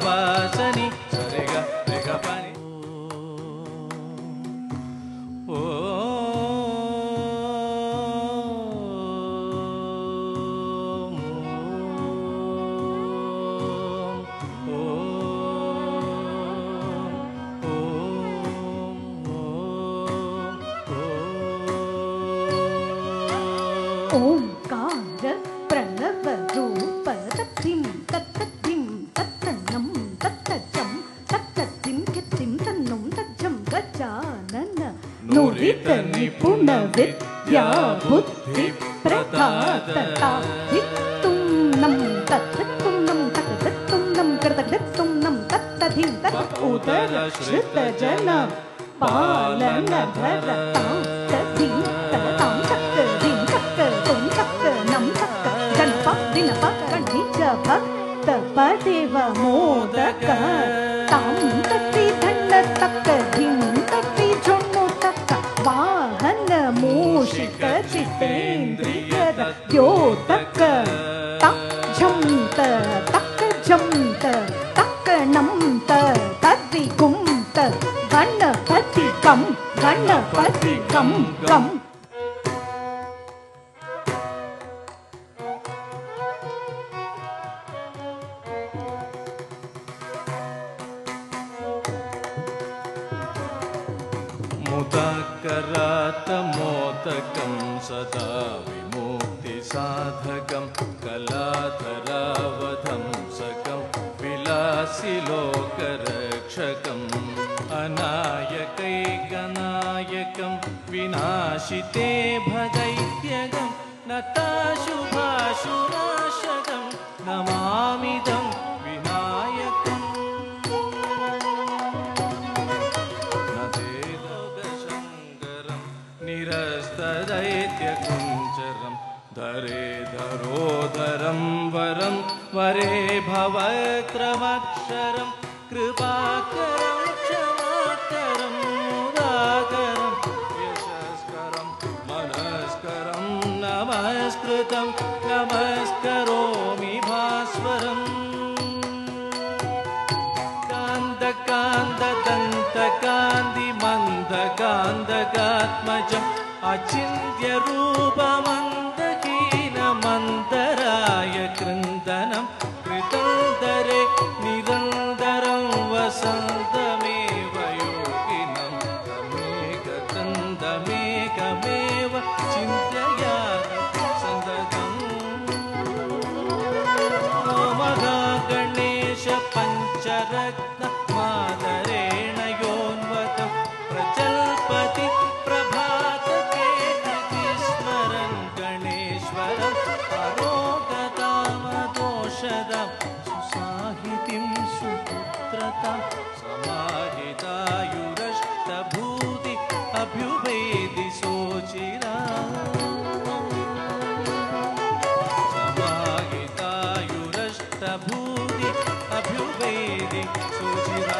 ಬಾಸನಿ ಸರಿಗ ರಿಗ ಪನಿ ಓ ಓಂಕಾರ ಪ್ರಣವ ರೂಪ ತತ್ತಿಂ ತತ್ತತ್ತಿಂ ತತ್ತನ್ನಂ ತತ್ತಜಂ ತತ್ತತ್ತಿಂ ಕಿತ್ತಿಂ ತನ್ನಂ ತಜ್ಜಂ ಗಜಾನನ ನುರಿತ ನಿಪುಣ ವಿದ್ಯಾ ಬುದ್ಧಿ ಪ್ರದಾತ ಹಿತ್ತುಂ ನಂ ತತ್ತತ್ತುಂ ನಂ ತತ್ತತ್ತುಂ ನಂ ಕರ್ತತ್ತುಂ ನಂ ತತ್ತಧಿಂ ತತ್ ಉದರ ಶ್ರುತ ಜನ ಪಾಲನ ಭರತಾಂ ತಧಿಂ ತತಾಂ ತತ್ತಧಿಂ ತತ್ತಂ ತತ್ತ ನಂ ತತ್ತ ಗಣಪ ದಿನಪ ಗಣಿಜ ಭಕ್ತ ಪದೇವ ಮೋದಕ ತಾಂ ತತ್ತಿ ಧಣ್ಣ ತತ್ತಧಿಂ ತತ್ತಿ ಜೊಣ್ಣು ತಕ್ಕ ವಾಹನ ಮೂಷಿಕ ಜಿತೇಂದ್ರಿಯದ ದ್ಯೋತಕ ತಕ್ ಝಂತ ತಕ್ಕ ಝಂತ ತಕ್ಕ ನಂತ ತದ್ದಿ ಗುಂತ ಗಣಪತಿ ಕಂ ಗಣಪತಿ ಕಂ ಕಂ ಮುದಕರಾತ ಮೋದಕಂ ಸದಾ ವಿಮುಕ್ತಿ ಸಾಧಕಂ ಕಲಾಧರಾವಧಂ ಸಕಂ ವಿಲಾಸಿ ಲೋಕರಕ್ಷಕಂ ಅನಾಯಕೈಕನಾಯಕಂ ವಿನಾಶಿತೆ ಭದೈತ್ಯಗಂ ನತಾಶುಭಾಶುರಾಶಕಂ ನಮಾಮಿದಂ ವಿನಾಯಕಂ ನದೇದೋಗಶಂಕರಂ ನಿರಸ್ತದೈತ್ಯಕುಂಚರಂ ಧರೆ ಧರೋಧರಂ ವರಂ ವರೇ ಭವತ್ರಮಕ್ಷರಂ ಕೃಪಾಕರಂ ಕ್ಷಮಾಕರಂ ಮುದಾಕರಂ ಯಶಸ್ಕರಂ ಮನಸ್ಕರಂ ನಮಸ್ಕೃತಂ ನಮಸ್ಕರೋಮಿ ಭಾಸ್ವರಂ ಕಾಂದಕಾಂದದಂತಕಾಂದಿ ಮಂದಕಾಂದಕಾತ್ಮಜಂ ಅಚಿಂತ್ಯ ರೂಪಮಂದಕೀನ ಮಂದರಾಯ ಕೃಂದನಂ ಕೃತಂದರೆ ನಿರಂತರಂ ವಸಂತಮೇವ ಯೋಗಿನಂ ತಮೇಕಮೇವ ಚಿಂತಯಾದ ಸಂದತಂ ಮಹಾಗಣೇಶ ಪಂಚರತ್ನ ಮಾದರೇಣ ಯೋನ್ವತಂ ಪ್ರಚಲ್ಪತಿ ಪ್ರಭಾತಕೆ ಸ್ಮರನ್ ಗಣೇಶ್ವರಂ ಅರೋಗತಾಮದೋಷದಂ ಸುಸಾಹಿತಿಂ ಸುಪುತ್ರತಾಂ ಸಮಾಹಿತಾಯುರಷ್ಟಭೂತಿ ಅಭ್ಯುಭೇದಿ ಸೋಚಿರಾ ಸಮಾಹಿತಾಯುರಷ್ಟಭೂತಿ ಅಭ್ಯುಭೇದಿ ಸೋಚಿರಾ